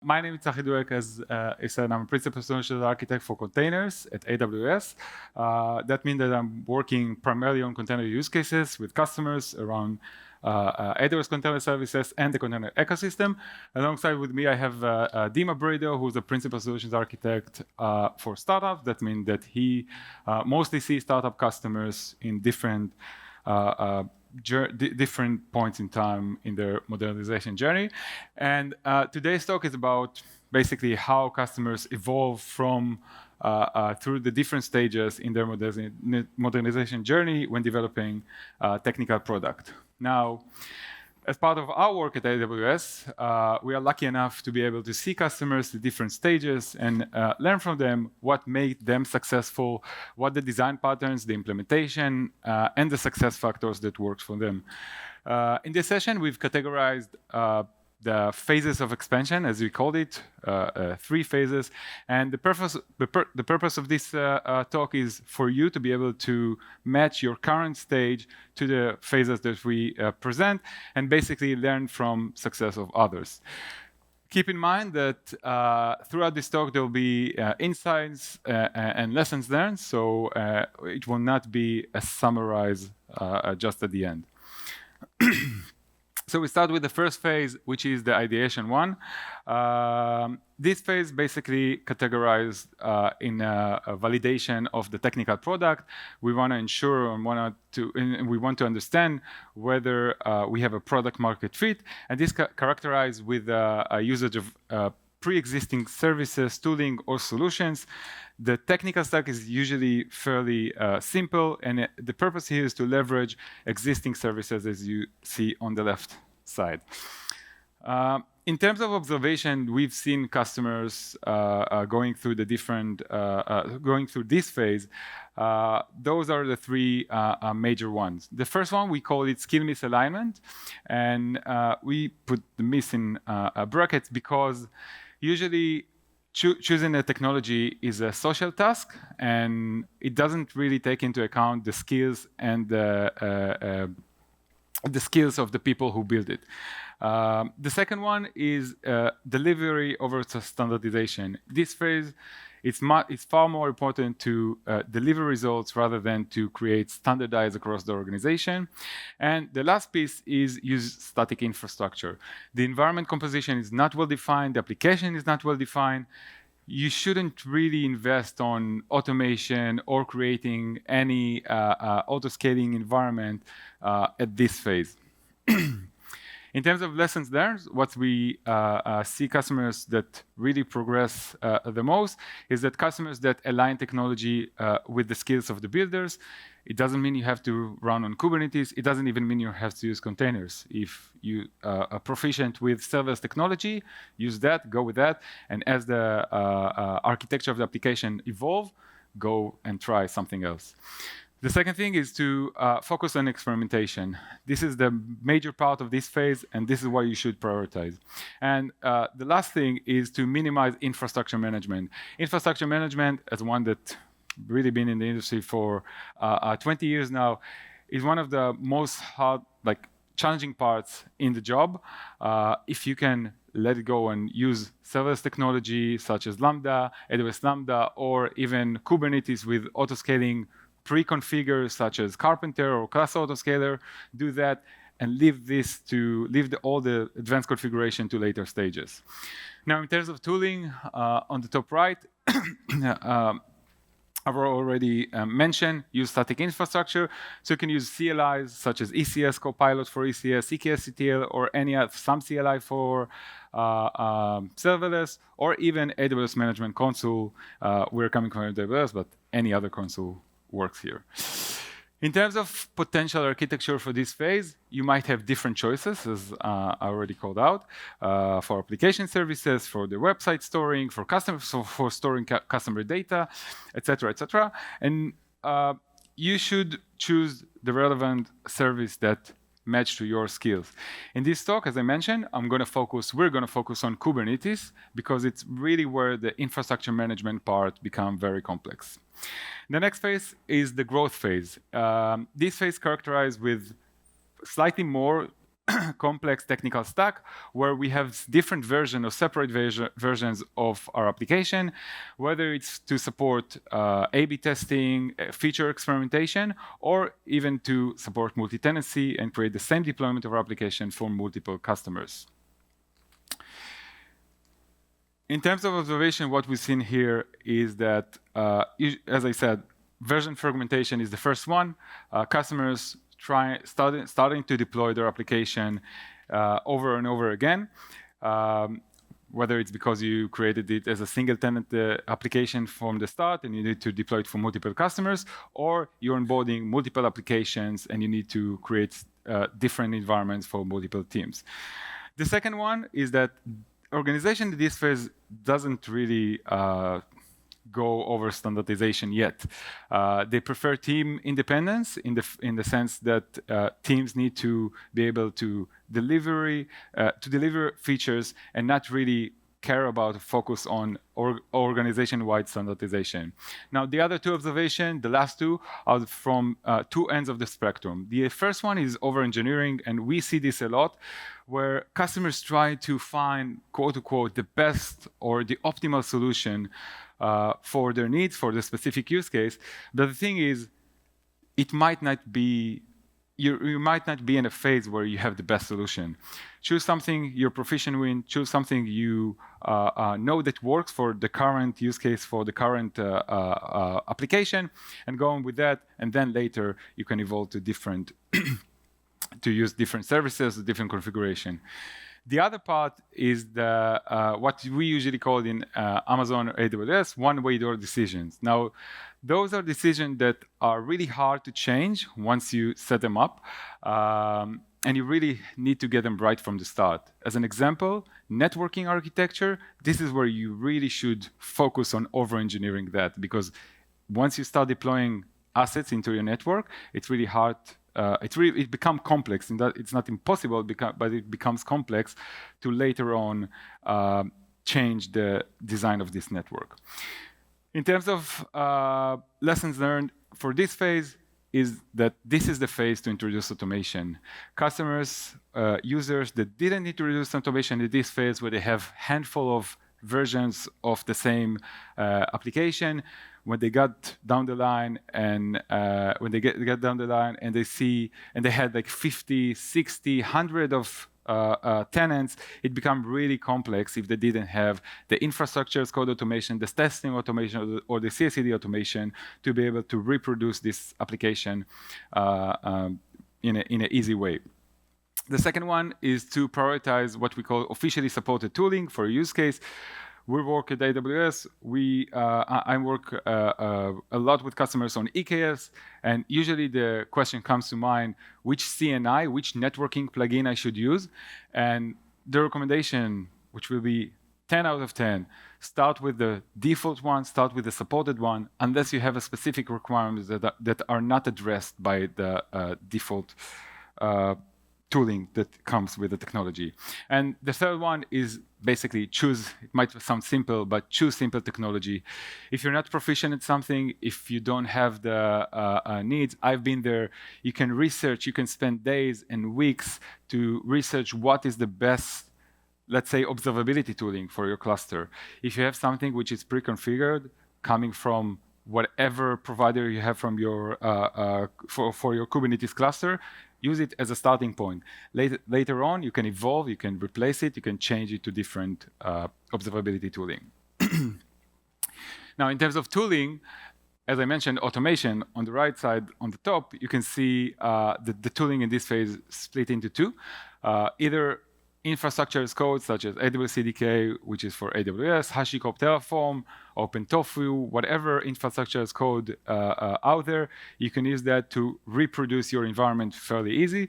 My name is Tzachi Durek, as I said, I'm a principal solutions architect for containers at AWS. That means that I'm working primarily on container use cases with customers around AWS container services and the container ecosystem. Alongside with me, I have Dima Bredo, who's a principal solutions architect for startups. That means that he mostly sees startup customers in different points in time in their modernization journey. And today's talk is about basically how customers evolve from through the different stages in their modernization journey when developing a technical product. Now, as part of our work at AWS, we are lucky enough to be able to see customers at different stages and learn from them what made them successful, what the design patterns, the implementation, and the success factors that works for them. In this session, we've categorized the phases of expansion, as we called it, 3 phases. And the purpose of this talk is for you to be able to match your current stage to the phases that we present and basically learn from success of others. Keep in mind that throughout this talk, there will be insights and lessons learned, so it will not be a summarize just at the end. So we start with the first phase, which is the ideation one. This phase basically categorized in a validation of the technical product. We want to ensure and we want to understand whether we have a product market fit, and this characterized with a usage of pre-existing services, tooling, or solutions. The technical stack is usually fairly simple, and the purpose here is to leverage existing services, as you see on the left side. In terms of observation, we've seen customers going through this phase. Those are the 3 major ones. The first one, we call it skill misalignment, and we put the miss in brackets because usually choosing a technology is a social task, and it doesn't really take into account the skills and the skills of the people who build it. The second one is delivery over standardization. This phase, it's far more important to deliver results rather than to create standardize across the organization. And the last piece is use static infrastructure. The environment composition is not well defined, the application is not well defined. You shouldn't really invest on automation or creating any auto-scaling environment at this phase. In terms of lessons learned, what we see customers that really progress the most is that customers that align technology with the skills of the builders. It doesn't mean you have to run on Kubernetes. It doesn't even mean you have to use containers. If you are proficient with serverless technology, use that, go with that. And as the architecture of the application evolve, go and try something else. The second thing is to focus on experimentation. This is the major part of this phase, and this is what you should prioritize. And the last thing is to minimize infrastructure management. Infrastructure management, as one that really been in the industry for 20 years now, is one of the most challenging parts in the job. If you can let it go and use serverless technology such as Lambda, AWS Lambda, or even Kubernetes with auto-scaling pre-configure such as Carpenter or Class Autoscaler, do that and leave all the advanced configuration to later stages. Now, in terms of tooling, on the top right, I've already mentioned use static infrastructure. So you can use CLIs such as ECS Copilot for ECS, EKS-CTL, or some CLI for serverless, or even AWS Management Console. We're coming from AWS, but any other console works here. In terms of potential architecture for this phase, you might have different choices, as I already called out, for application services, for the website storing, for customers, for storing customer data, etc., etc. And you should choose the relevant service that match to your skills. In this talk, as I mentioned, we're going to focus on Kubernetes because it's really where the infrastructure management part becomes very complex. The next phase is the growth phase. This phase characterized with slightly more complex technical stack where we have different versions or separate versions of our application, whether it's to support A/B testing, feature experimentation, or even to support multi-tenancy and create the same deployment of our application for multiple customers. In terms of observation, what we've seen here is that, as I said, version fragmentation is the first one. Customers starting to deploy their application over and over again, whether it's because you created it as a single tenant application from the start and you need to deploy it for multiple customers, or you're onboarding multiple applications and you need to create different environments for multiple teams. The second one is that organization in this phase doesn't really go over standardization yet. They prefer team independence in the sense that teams need to be able to deliver features and not really care about focus on organization-wide standardization. Now, the other two observations, the last two, are from two ends of the spectrum. The first one is over-engineering, and we see this a lot, where customers try to find, quote-unquote, the best or the optimal solution for their needs, for the specific use case. But the thing is, it might not be, you might not be in a phase where you have the best solution. Choose something you're proficient in, choose something you know that works for the current use case, for the current application, and go on with that. And then later, you can evolve to different, to use different services, different configuration. The other part is what we usually call in Amazon or AWS one-way door decisions. Now, those are decisions that are really hard to change once you set them up, and you really need to get them right from the start. As an example, networking architecture, this is where you really should focus on over-engineering that, because once you start deploying assets into your network, it's really hard. It becomes complex, and that it's not impossible, but it becomes complex to later on change the design of this network. In terms of lessons learned for this phase, is that this is the phase to introduce automation. Customers, users that didn't need to introduce automation in this phase, where they have handful of versions of the same application, when they got down the line and they see, and they had like 50, 60, 100 of tenants, it become really complex if they didn't have the infrastructure as code automation, the testing automation, or the CI/CD automation to be able to reproduce this application in an easy way. The second one is to prioritize what we call officially supported tooling for a use case. We work at AWS. I work a lot with customers on EKS, and usually the question comes to mind, which CNI, which networking plugin I should use? And the recommendation, which will be 10 out of 10, start with the default one, start with the supported one, unless you have a specific requirements that are not addressed by the default tooling that comes with the technology. And the third one is basically choose, it might sound simple, but choose simple technology. If you're not proficient at something, if you don't have the needs, I've been there, you can research, you can spend days and weeks to research what is the best, let's say, observability tooling for your cluster. If you have something which is pre-configured, coming from whatever provider you have from your for your Kubernetes cluster, use it as a starting point. Later on, you can evolve, you can replace it, you can change it to different observability tooling. Now, in terms of tooling, as I mentioned, automation on the right side, on the top, you can see the tooling in this phase split into two. Either infrastructure as code, such as AWS CDK, which is for AWS, HashiCorp Terraform, OpenTofu, whatever infrastructure as code out there, you can use that to reproduce your environment fairly easy.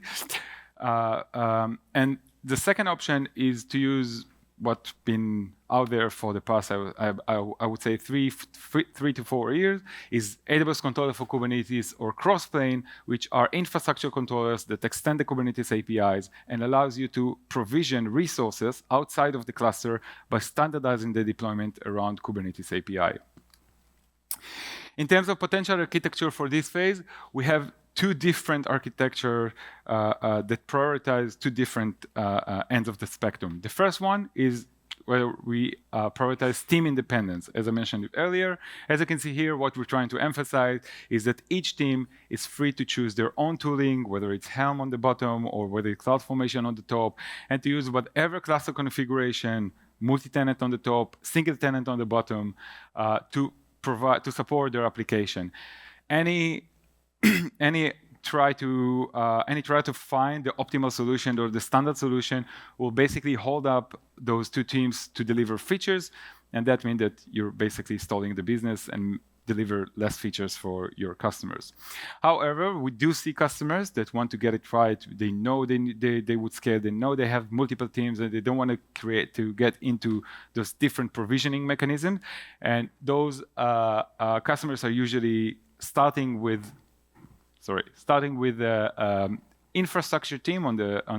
And the second option is to use what's been out there for the past, I would say, three to 4 years, is AWS controller for Kubernetes or Crossplane, which are infrastructure controllers that extend the Kubernetes APIs and allows you to provision resources outside of the cluster by standardizing the deployment around Kubernetes API. In terms of potential architecture for this phase, we have two different architecture that prioritize two different ends of the spectrum. The first one is where we prioritize team independence. As I mentioned earlier, as you can see here, what we're trying to emphasize is that each team is free to choose their own tooling, whether it's Helm on the bottom or whether it's CloudFormation on the top, and to use whatever cluster configuration, multi-tenant on the top, single tenant on the bottom, to support their application. Any try to find the optimal solution or the standard solution will basically hold up those two teams to deliver features, and that means that you're basically stalling the business and deliver less features for your customers. However, we do see customers that want to get it right. They know they would scale. They know they have multiple teams, and they don't want to get into those different provisioning mechanisms. And those customers are usually starting with the infrastructure team on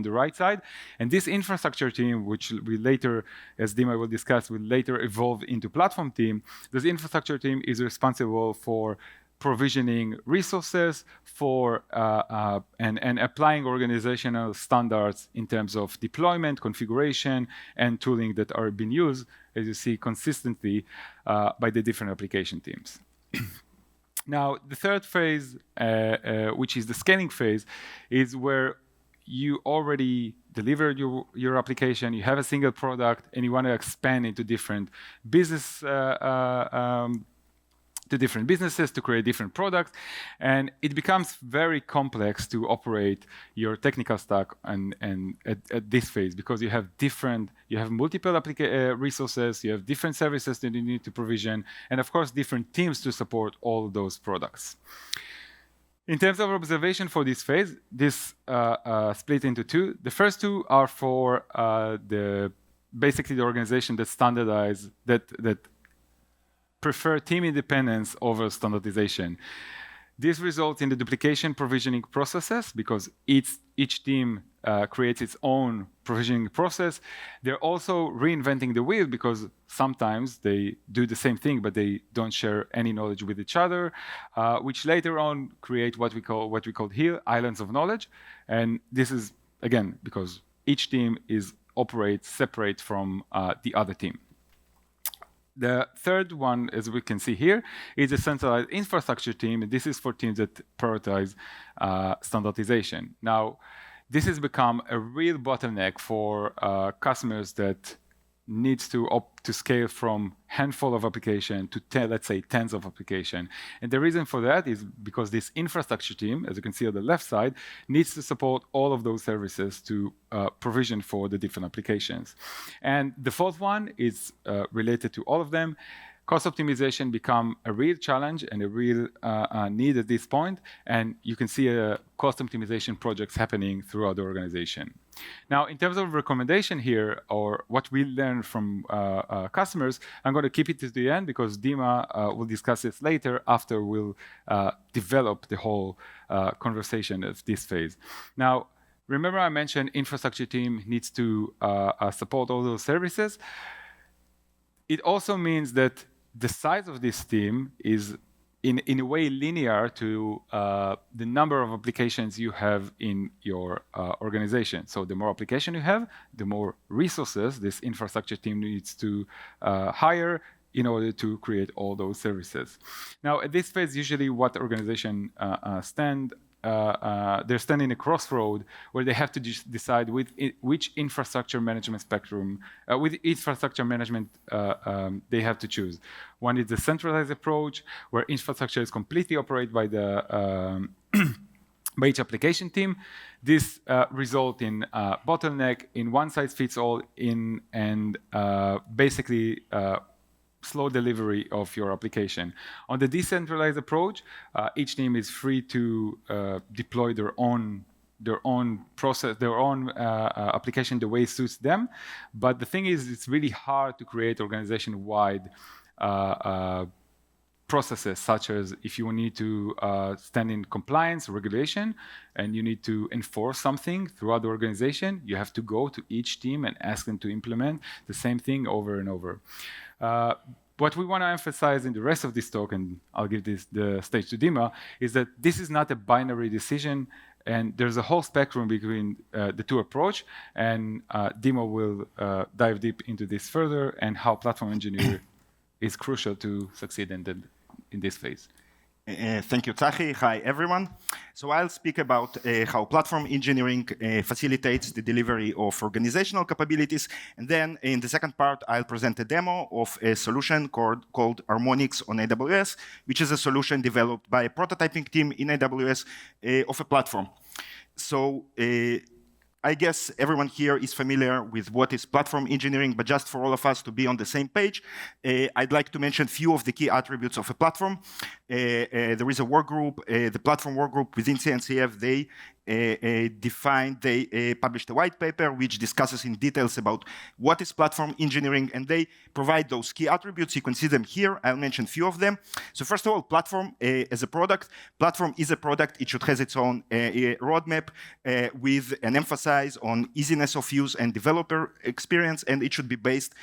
the right side, and this infrastructure team, which we later, as Dima will discuss, will later evolve into platform team. This infrastructure team is responsible for provisioning resources for and applying organizational standards in terms of deployment, configuration, and tooling that are being used, as you see, consistently by the different application teams. Now, the third phase, which is the scaling phase, is where you already delivered your application, you have a single product, and you want to expand into different businesses to create different products, and it becomes very complex to operate your technical stack and at this phase, because you have multiple resources, you have different services that you need to provision, and of course different teams to support all those products. In terms of observation for this phase, this split into two. The first two are for basically the organization that standardize that prefer team independence over standardization. This results in the duplication provisioning processes because each team creates its own provisioning process. They're also reinventing the wheel because sometimes they do the same thing, but they don't share any knowledge with each other, which later on create what we call here islands of knowledge. And this is, again, because each team operates separate from the other team. The third one, as we can see here, is a centralized infrastructure team, and this is for teams that prioritize standardization. Now, this has become a real bottleneck for customers that needs to scale from handful of application to let's say tens of application. And the reason for that is because this infrastructure team, as you can see on the left side, needs to support all of those services to provision for the different applications. And the fourth one is related to all of them. Cost optimization become a real challenge and a real need at this point, and you can see cost optimization projects happening throughout the organization. Now, in terms of recommendation here, or what we learn from customers, I'm going to keep it to the end because Dima will discuss this later after we'll develop the whole conversation of this phase. Now, remember I mentioned infrastructure team needs to support all those services. It also means that the size of this team is in a way linear to the number of applications you have in your organization. So the more application you have, the more resources this infrastructure team needs to hire in order to create all those services. Now, at this phase, usually what organization they're standing a crossroad where they have to decide which infrastructure management spectrum, with infrastructure management they have to choose. One is the centralized approach, where infrastructure is completely operated by by each application team. This result in bottleneck, in one size fits all, and basically slow delivery of your application. On the decentralized approach, each team is free to deploy their own process, their own application the way it suits them. But the thing is, it's really hard to create organization-wide processes, such as if you need to stand in compliance regulation and you need to enforce something throughout the organization, you have to go to each team and ask them to implement the same thing over and over. What we want to emphasize in the rest of this talk, and I'll give the stage to Dima, is that this is not a binary decision, and there's a whole spectrum between the two approach, and Dima will dive deep into this further and how platform engineer is crucial to succeed in this phase. Thank you, Tzachi. Hi, everyone. So I'll speak about how platform engineering facilitates the delivery of organizational capabilities. And then in the second part, I'll present a demo of a solution called Harmonics on AWS, which is a solution developed by a prototyping team in AWS of a platform. So I guess everyone here is familiar with what is platform engineering, but just for all of us to be on the same page, I'd like to mention a few of the key attributes of a platform. There is a work group, the platform work group within CNCF. They published a white paper which discusses in details about what is platform engineering, and they provide those key attributes. You can see them here. I'll mention a few of them. So first of all, platform as a product. Platform is a product. It should have its own roadmap with an emphasis on easiness of use and developer experience, and it should be based,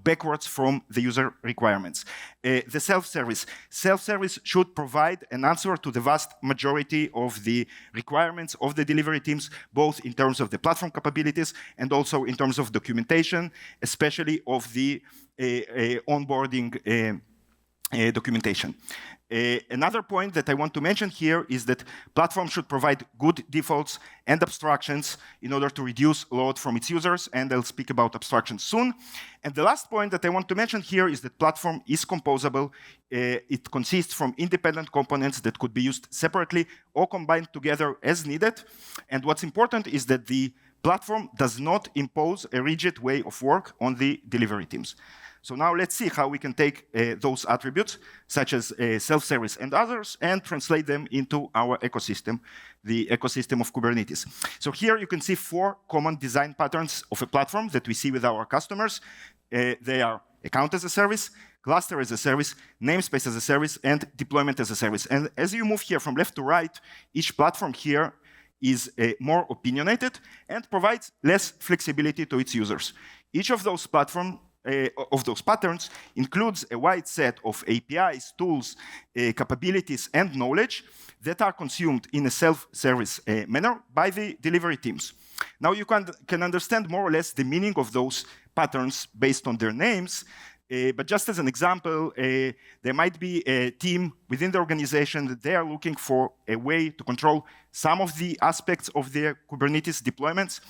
backwards from the user requirements. The self-service. Self-service should provide an answer to the vast majority of the requirements of the delivery teams, both in terms of the platform capabilities and also in terms of documentation, especially of the onboarding documentation. Another point that I want to mention here is that platform should provide good defaults and abstractions in order to reduce load from its users, and I'll speak about abstractions soon. And the last point that I want to mention here is that platform is composable. It consists from independent components that could be used separately or combined together as needed. And what's important is that the platform does not impose a rigid way of work on the delivery teams. So now let's see how we can take those attributes, such as self-service and others, and translate them into our ecosystem, the ecosystem of Kubernetes. So here you can see 4 common design patterns of a platform that we see with our customers. They are account as a service, cluster as a service, namespace as a service, and deployment as a service. And as you move here from left to right, each platform here is more opinionated and provides less flexibility to its users. Each of those patterns includes a wide set of APIs, tools, capabilities, and knowledge that are consumed in a self-service manner by the delivery teams. Now you can understand more or less the meaning of those patterns based on their names, but just as an example, there might be a team within the organization that they are looking for a way to control some of the aspects of their Kubernetes deployments.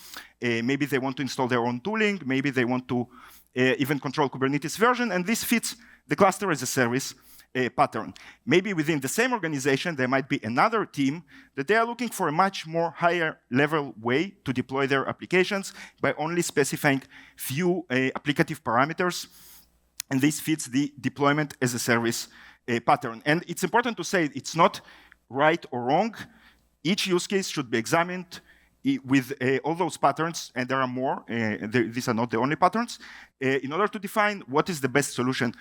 Maybe they want to install their own tooling, maybe they want to even control Kubernetes version, and this fits the cluster as a service pattern. Maybe within the same organization, there might be another team that they are looking for a much more higher level way to deploy their applications by only specifying few applicative parameters, and this fits the deployment as a service pattern. And it's important to say it's not right or wrong. Each use case should be examined with all those patterns, and there are more, these are not the only patterns, in order to define what is the best solution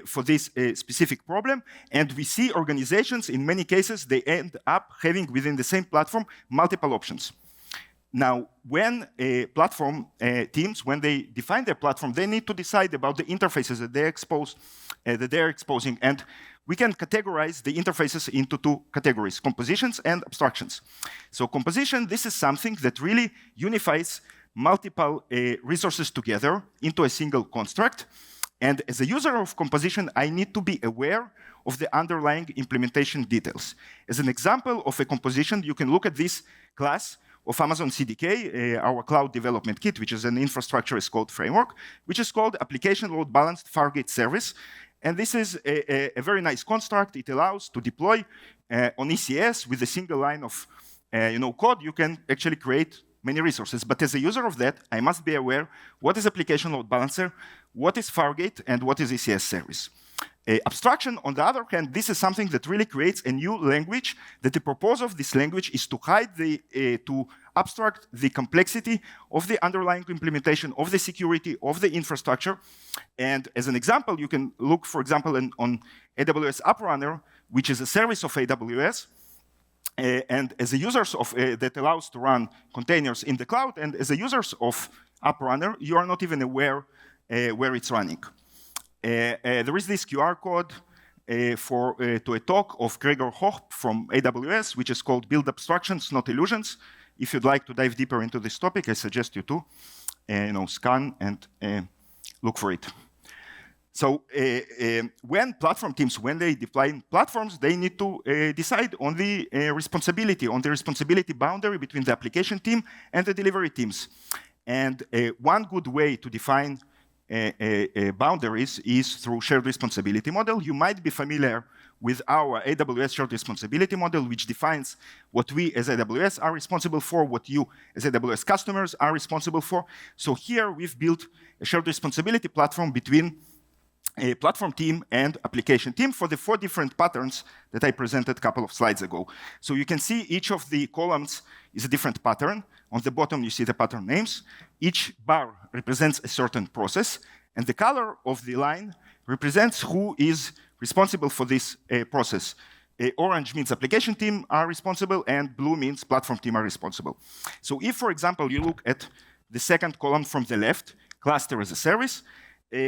for this specific problem. And we see organizations, in many cases, they end up having within the same platform multiple options. Now, when platform teams, when they define their platform, they need to decide about the interfaces that they're exposing, and we can categorize the interfaces into 2 categories, compositions and abstractions. So composition, this is something that really unifies multiple resources together into a single construct. And as a user of composition, I need to be aware of the underlying implementation details. As an example of a composition, you can look at this class of Amazon CDK, our cloud development kit, which is an infrastructure as code framework, which is called Application Load Balanced Fargate Service. And this is a very nice construct. It allows to deploy on ECS with a single line of code. You can actually create many resources. But as a user of that, I must be aware what is application load balancer, what is Fargate, and what is ECS service. Abstraction, on the other hand, this is something that really creates a new language, that the purpose of this language is to hide to abstract the complexity of the underlying implementation, of the security, of the infrastructure. And as an example, you can look, for example, on AWS App Runner, which is a service of AWS, and as a users of that allows to run containers in the cloud, and as a users of App Runner, you are not even aware where it's running. There is this QR code to a talk of Gregor Hoch from AWS, which is called Build Abstractions, Not Illusions. If you'd like to dive deeper into this topic, I suggest you to scan and look for it. So when platform teams, when they deploy platforms, they need to decide on the responsibility boundary between the application team and the delivery teams. And one good way to define boundaries is through shared responsibility model. You might be familiar with our AWS shared responsibility model, which defines what we as AWS are responsible for, what you as AWS customers are responsible for. So here we've built a shared responsibility platform between a platform team and application team for the 4 different patterns that I presented a couple of slides ago. So you can see each of the columns is a different pattern. On the bottom, you see the pattern names. Each bar represents a certain process, and the color of the line represents who is responsible for this process. Orange means application team are responsible, and blue means platform team are responsible. So if, for example, you look at the second column from the left, cluster as a service,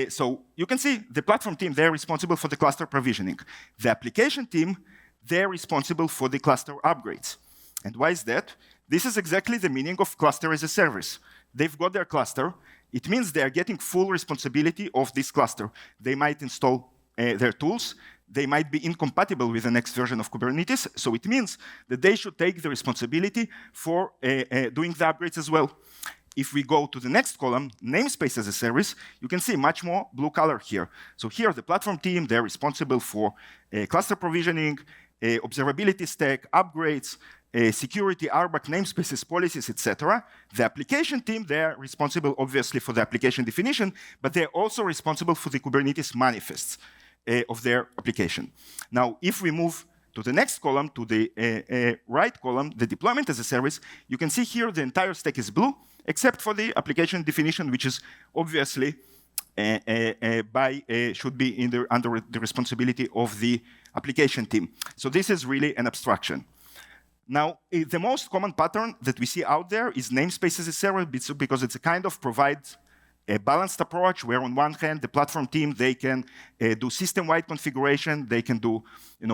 so you can see the platform team, they're responsible for the cluster provisioning. The application team, they're responsible for the cluster upgrades. And why is that? This is exactly the meaning of cluster as a service. They've got their cluster. It means they are getting full responsibility of this cluster. They might install their tools. They might be incompatible with the next version of Kubernetes. So it means that they should take the responsibility for doing the upgrades as well. If we go to the next column, namespace as a service, you can see much more blue color here. So here, the platform team, they're responsible for cluster provisioning, observability stack, upgrades, security, RBAC, namespaces, policies, etc. The application team, they're responsible, obviously, for the application definition, but they're also responsible for the Kubernetes manifests of their application. Now, if we move to the next column, to the right column, the deployment as a service, you can see here the entire stack is blue, except for the application definition, which is obviously should be under the responsibility of the application team. So this is really an abstraction. Now, the most common pattern that we see out there is namespace as a service, because it's a kind of provides a balanced approach where on one hand, the platform team, they can do system-wide configuration, they can do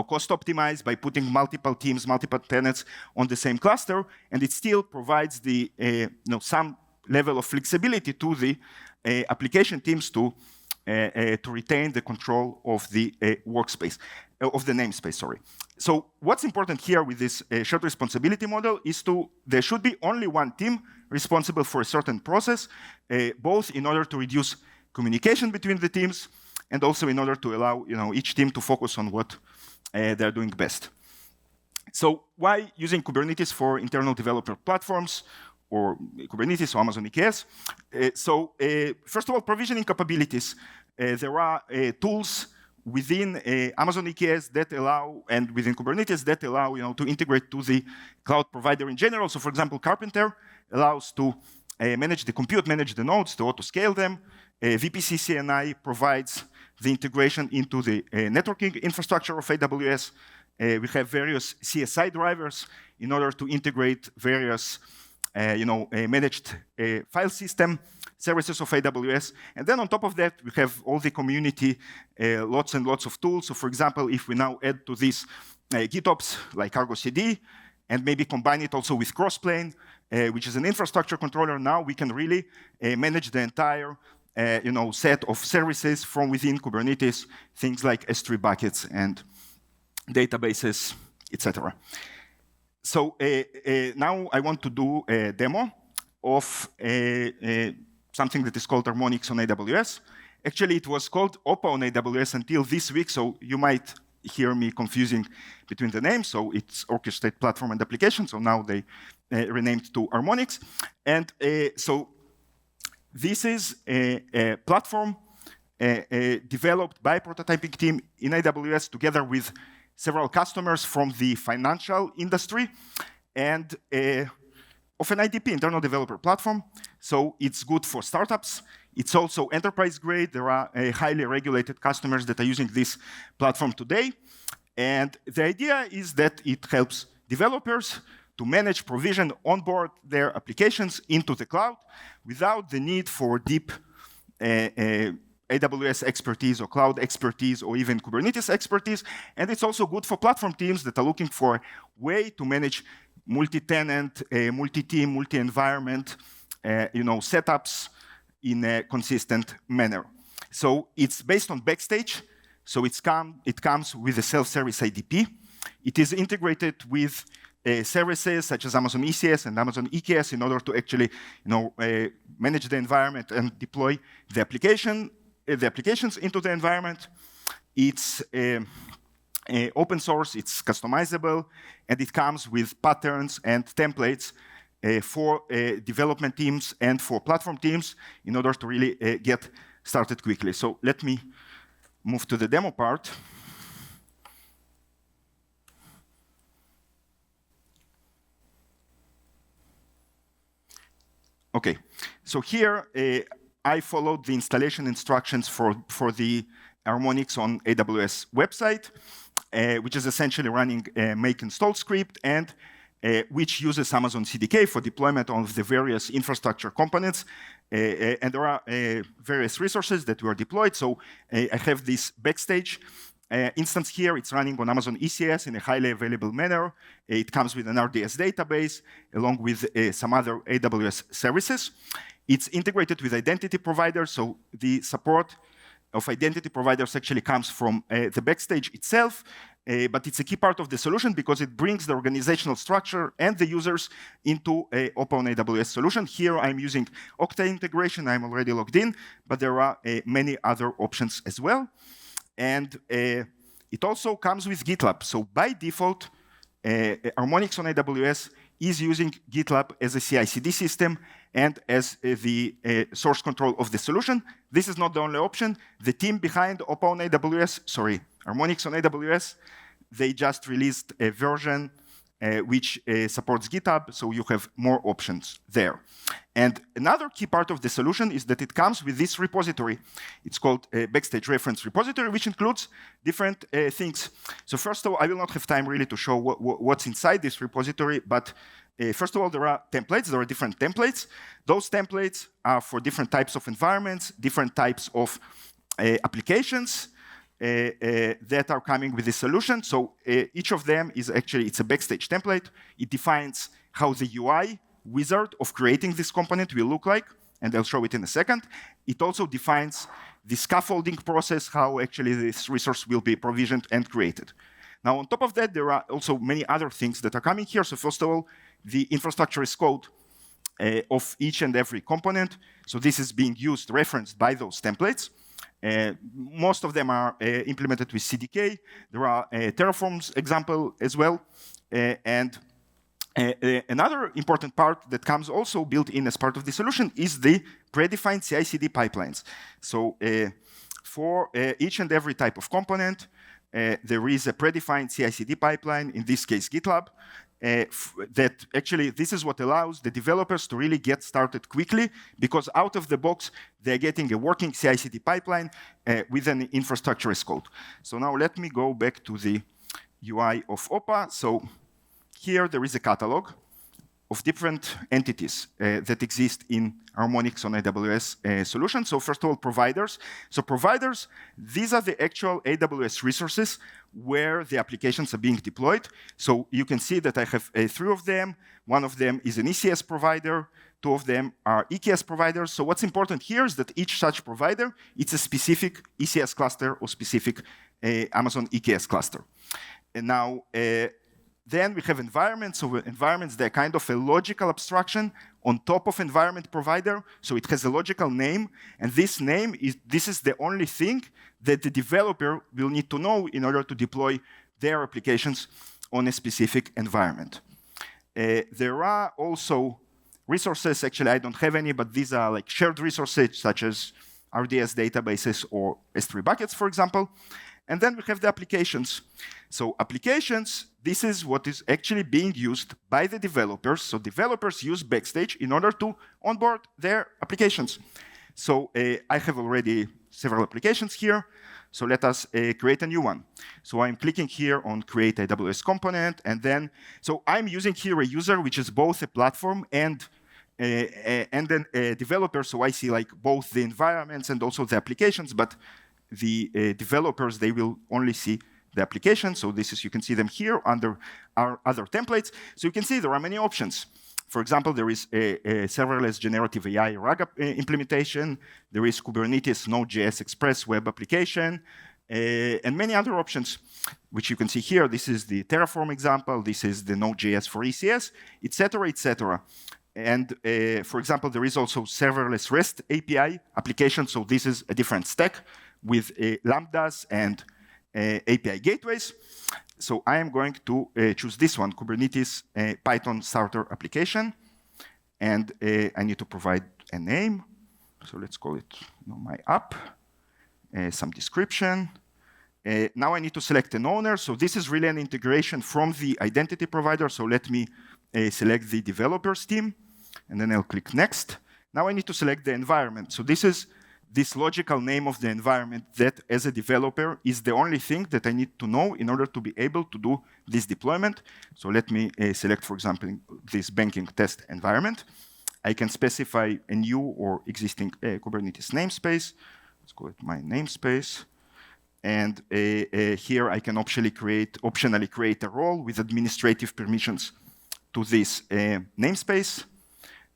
cost optimize by putting multiple teams, multiple tenants on the same cluster, and it still provides the some level of flexibility to the application teams to retain the control of the workspace, of the namespace, sorry. So what's important here with this shared responsibility model is there should be only one team responsible for a certain process, both in order to reduce communication between the teams and also in order to allow each team to focus on what they're doing best. So why using Kubernetes for internal developer platforms or Kubernetes or Amazon EKS? First of all, provisioning capabilities. There are tools within Amazon EKS that allow, and within Kubernetes that allow to integrate to the cloud provider in general. So for example, Carpenter allows to manage the compute, manage the nodes, to auto-scale them. VPC CNI provides the integration into the networking infrastructure of AWS. We have various CSI drivers in order to integrate various managed file system services of AWS. And then on top of that, we have all the community, lots and lots of tools. So for example, if we now add to this GitOps like Argo CD, and maybe combine it also with Crossplane, which is an infrastructure controller, now we can really manage the entire set of services from within Kubernetes, things like S3 buckets and databases, etc. So now I want to do a demo of something that is called Harmonics on AWS. Actually, it was called OPA on AWS until this week, so you might hear me confusing between the names. So it's Orchestrate Platform and Application, so now they renamed to Harmonics. And so this is a platform developed by a prototyping team in AWS together with several customers from the financial industry and of an IDP, internal developer platform. So it's good for startups. It's also enterprise grade. There are highly regulated customers that are using this platform today. And the idea is that it helps developers to manage, provision, onboard their applications into the cloud without the need for deep AWS expertise or cloud expertise or even Kubernetes expertise. And it's also good for platform teams that are looking for a way to manage multi-tenant, multi-team, multi-environment setups in a consistent manner. So it's based on Backstage. So it comes with a self-service IDP. It is integrated with services such as Amazon ECS and Amazon EKS in order to actually manage the environment and deploy the applications into the environment. It's open source, it's customizable, and it comes with patterns and templates for development teams and for platform teams in order to really get started quickly. So let me move to the demo part. Okay, so here I followed the installation instructions for the Harmonics on AWS website, which is essentially running a make install script and which uses Amazon CDK for deployment of the various infrastructure components. And there are various resources that were deployed. So I have this Backstage instance here. It's running on Amazon ECS in a highly available manner. It comes with an RDS database along with some other AWS services. It's integrated with identity providers. So the support of identity providers actually comes from the Backstage itself. But it's a key part of the solution because it brings the organizational structure and the users into an open AWS solution. Here I'm using Okta integration. I'm already logged in, but there are many other options as well. And it also comes with GitLab. So by default, Harmonics on AWS is using GitLab as a CI/CD system and as the source control of the solution. This is not the only option. The team behind Harmonics on AWS, they just released a version which supports GitHub, so you have more options there. And another key part of the solution is that it comes with this repository. It's called Backstage Reference Repository, which includes different things. So first of all, I will not have time really to show what's inside this repository, but first of all, there are templates. There are different templates. Those templates are for different types of environments, different types of applications that are coming with this solution. So each of them is actually, it's a Backstage template. It defines how the UI wizard of creating this component will look like, and I'll show it in a second. It also defines the scaffolding process, how actually this resource will be provisioned and created. Now, on top of that, there are also many other things that are coming here. So first of all, the infrastructure as code of each and every component. So this is being used, referenced by those templates. Most of them are implemented with CDK. There are Terraform's example as well. Another important part that comes also built in as part of the solution is the predefined CI/CD pipelines. So for each and every type of component, there is a predefined CI/CD pipeline, in this case GitLab, that actually this is what allows the developers to really get started quickly, because out of the box, they're getting a working CI/CD pipeline with an infrastructure as code. So now let me go back to the UI of OPA. So here there is a catalog of different entities that exist in Harmonics on AWS solution. So first of all, providers. So providers, these are the actual AWS resources where the applications are being deployed. So you can see that I have 3 of them. One of them is an ECS provider. 2 of them are EKS providers. So what's important here is that each such provider, it's a specific ECS cluster or specific Amazon EKS cluster. And now, then we have environments. So environments, they're kind of a logical abstraction on top of environment provider. So it has a logical name. And this name this is the only thing that the developer will need to know in order to deploy their applications on a specific environment. There are also resources. Actually, I don't have any, but these are like shared resources such as RDS databases or S3 buckets, for example. And then we have the applications. So applications, this is what is actually being used by the developers. So developers use Backstage in order to onboard their applications. So I have already several applications here. So let us create a new one. So I'm clicking here on Create AWS Component. And then, so I'm using here a user which is both a platform and and then developers, so I see like both the environments and also the applications, but the developers, they will only see the application. So this is, you can see them here under our other templates. So you can see there are many options. For example, there is a serverless generative AI RAG implementation. There is Kubernetes Node.js Express web application, and many other options, which you can see here. This is the Terraform example. This is the Node.js for ECS, etc., etc. And for example, there is also serverless REST API application. So this is a different stack with Lambdas and API gateways. So I am going to choose this one, Kubernetes Python starter application. And I need to provide a name. So let's call it my app, some description. Now I need to select an owner. So this is really an integration from the identity provider. So let me select the developers team. And then I'll click next. Now I need to select the environment. So this is this logical name of the environment that, as a developer, is the only thing that I need to know in order to be able to do this deployment. So let me select, for example, this banking test environment. I can specify a new or existing Kubernetes namespace. Let's call it my namespace. And here I can optionally create a role with administrative permissions to this namespace.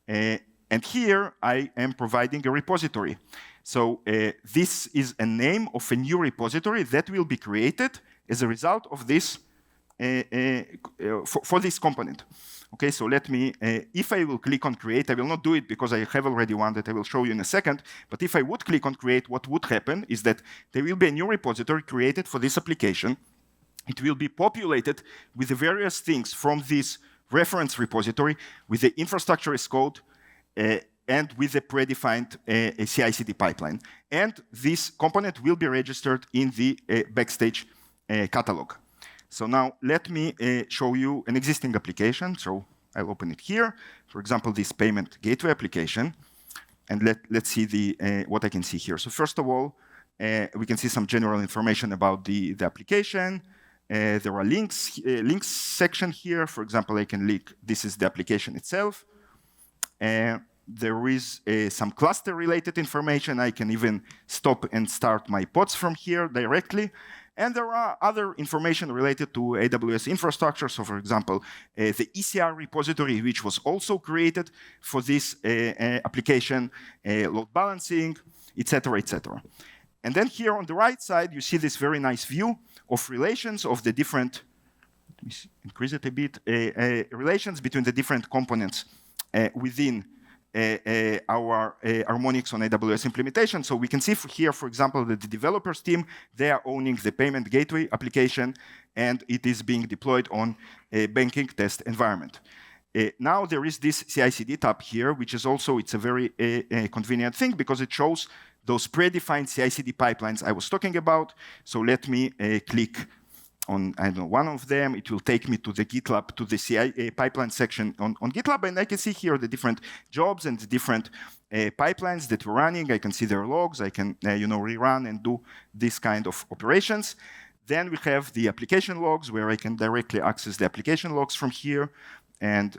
And here I am providing a repository. So this is a name of a new repository that will be created as a result of this for this component. Okay, so let me, if I will click on create, I will not do it because I have already one that I will show you in a second, but if I would click on create, what would happen is that there will be a new repository created for this application. It will be populated with the various things from this reference repository with the infrastructure as code, and with a predefined CI/CD pipeline. And this component will be registered in the Backstage catalog. So now let me show you an existing application. So I'll open it here. For example, this payment gateway application. And let's see what I can see here. So first of all, we can see some general information about the application. There are links section here. For example, I can link, this is the application itself. There is some cluster-related information. I can even stop and start my pods from here directly. And there are other information related to AWS infrastructure. So for example, the ECR repository, which was also created for this application, load balancing, etc., etc. And then here on the right side, you see this very nice view of relations of the different, let me increase it a bit, relations between the different components within our Harmonics on AWS implementation. So we can see here, for example, that the developers team, they are owning the payment gateway application, and it is being deployed on a banking test environment. Now there is this CI/CD tab here, which is also, it's a very convenient thing because it shows those predefined CI/CD pipelines I was talking about. So let me click on, I don't know, one of them. It will take me to the GitLab, to the CI pipeline section on GitLab, and I can see here the different jobs and the different pipelines that we're running. I can see their logs. I can, rerun and do this kind of operations. Then we have the application logs, where I can directly access the application logs from here. And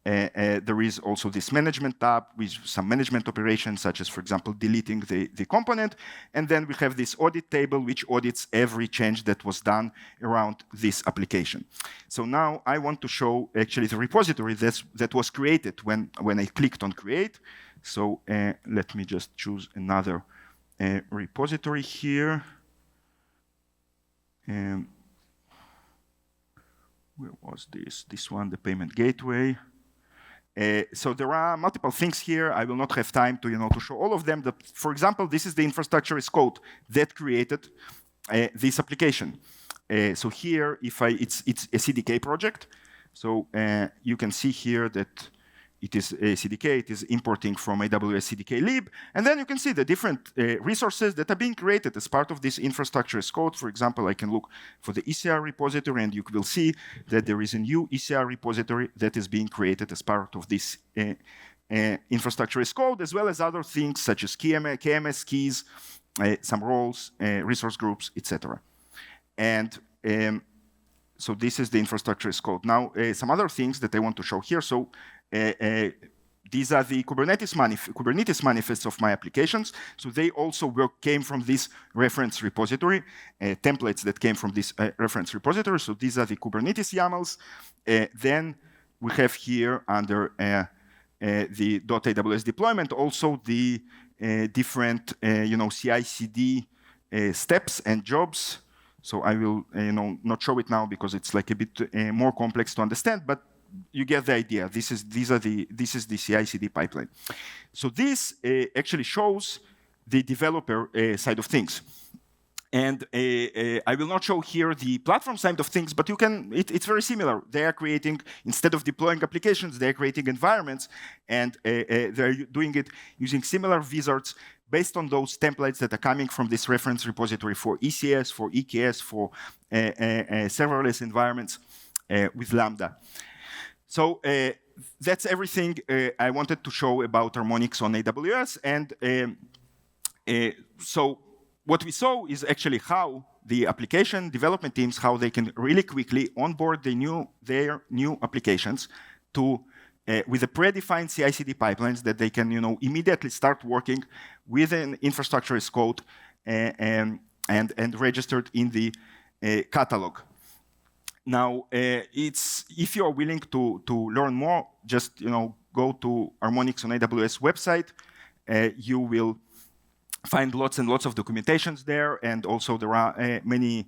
there is also this management tab with some management operations, such as, for example, deleting the component. And then we have this audit table, which audits every change that was done around this application. So now I want to show actually the repository that was created when I clicked on create. So let me just choose another repository here. Where was this? This one, the payment gateway. So there are multiple things here. I will not have time to show all of them. For example, this is the infrastructure as code that created this application. So here, it's a CDK project. So you can see here that it is a CDK. It is importing from AWS CDK lib. And then you can see the different resources that are being created as part of this infrastructure as code. For example, I can look for the ECR repository, and you will see that there is a new ECR repository that is being created as part of this infrastructure as code, as well as other things such as KMS keys, some roles, resource groups, etc. And so this is the infrastructure as code. Now, some other things that I want to show here. So these are the Kubernetes manifests of my applications. So they also came from this reference repository, templates that came from this reference repository. So these are the Kubernetes YAMLs. Then we have here under the .aws deployment also the different CI/CD steps and jobs. So I will not show it now because it's like a bit more complex to understand, but you get the idea. This is the CI/CD pipeline. So this actually shows the developer side of things. And I will not show here the platform side of things, but you can. It's very similar. They are creating, instead of deploying applications, they are creating environments, and they're doing it using similar wizards based on those templates that are coming from this reference repository for ECS, for EKS, for serverless environments with Lambda. So that's everything I wanted to show about harmonics on AWS. And so what we saw is actually how the application development teams, how they can really quickly onboard their new applications to with a predefined CI/CD pipelines that they can immediately start working with an infrastructure as code and registered in the catalog. Now, if you are willing to learn more, just go to Harmonics on AWS website. You will find lots and lots of documentations there, and also there are many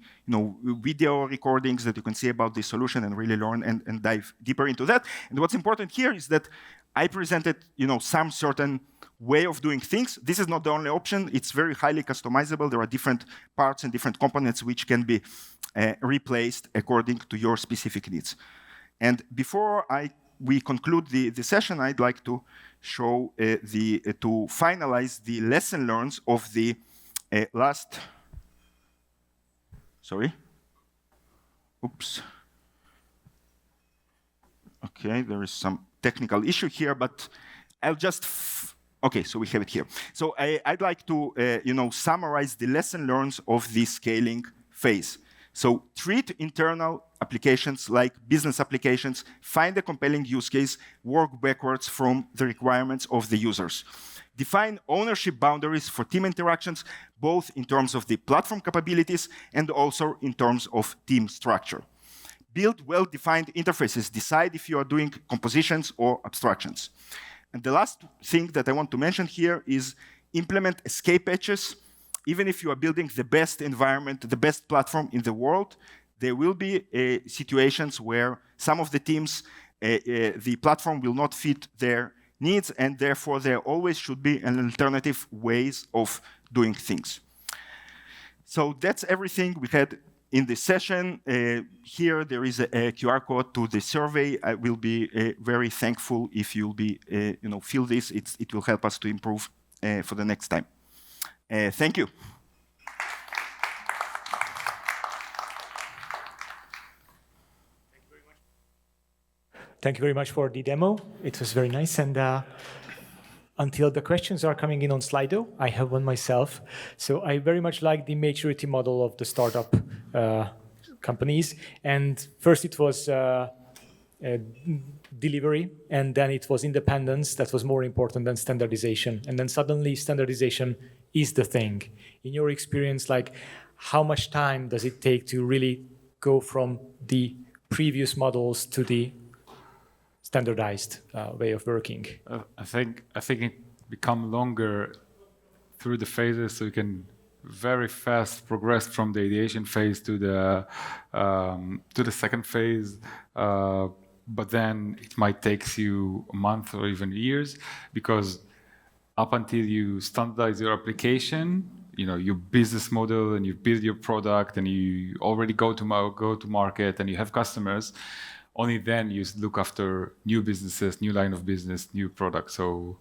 video recordings that you can see about the solution and really learn and dive deeper into that. And what's important here is that I presented some certain way of doing things. This is not the only option. It's very highly customizable. There are different parts and different components which can be replaced according to your specific needs. And before we conclude the session, I'd like to show to finalize the lesson learned of the last. Sorry. Oops. Okay, there is some technical issue here, but I'll just. Okay, so we have it here. So I'd like to summarize the lesson learned of the scaling phase. So treat internal applications like business applications, find a compelling use case, work backwards from the requirements of the users. Define ownership boundaries for team interactions, both in terms of the platform capabilities and also in terms of team structure. Build well-defined interfaces. Decide if you are doing compositions or abstractions. And the last thing that I want to mention here is implement escape hatches. Even if you are building the best environment, the best platform in the world, there will be situations where some of the teams, the platform will not fit their needs, and therefore there always should be an alternative ways of doing things. So that's everything we had in this session. Here there is a QR code to the survey. I will be very thankful if you'll be, fill this. It will help us to improve for the next time. Thank you. Thank you very much for the demo. It was very nice. And until the questions are coming in on Slido, I have one myself. So I very much like the maturity model of the startup companies. And first it was delivery, and then it was independence that was more important than standardization. And then suddenly standardization is the thing. In your experience, like how much time does it take to really go from the previous models to the standardized way of working? I think it become longer through the phases, so you can very fast progress from the ideation phase to the second phase. But then it might take you a month or even years, because up until you standardize your application, your business model, and you build your product, and you already go to market, and you have customers, only then you look after new businesses, new line of business, new products. So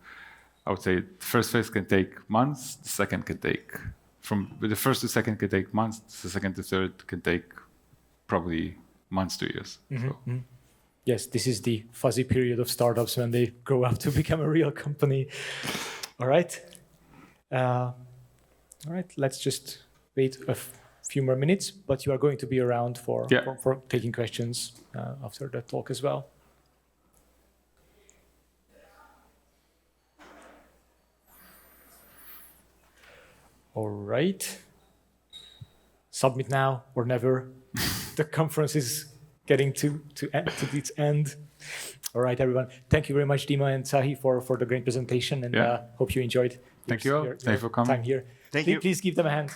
I would say the first phase can take months, the second can take, the first to second can take months, the second to third can take probably months to years. Mm-hmm. So. Mm-hmm. Yes, this is the fuzzy period of startups when they grow up to become a real company. All right. All right, let's just wait a few more minutes, but you are going to be around for taking questions after the talk as well. right. Submit now or never. The conference is getting to its end. All right, everyone. Thank you very much, Dima and Sahi, for the great presentation, and hope you enjoyed Thank you all. Thanks for coming. time here. Thank you. Please give them a hand.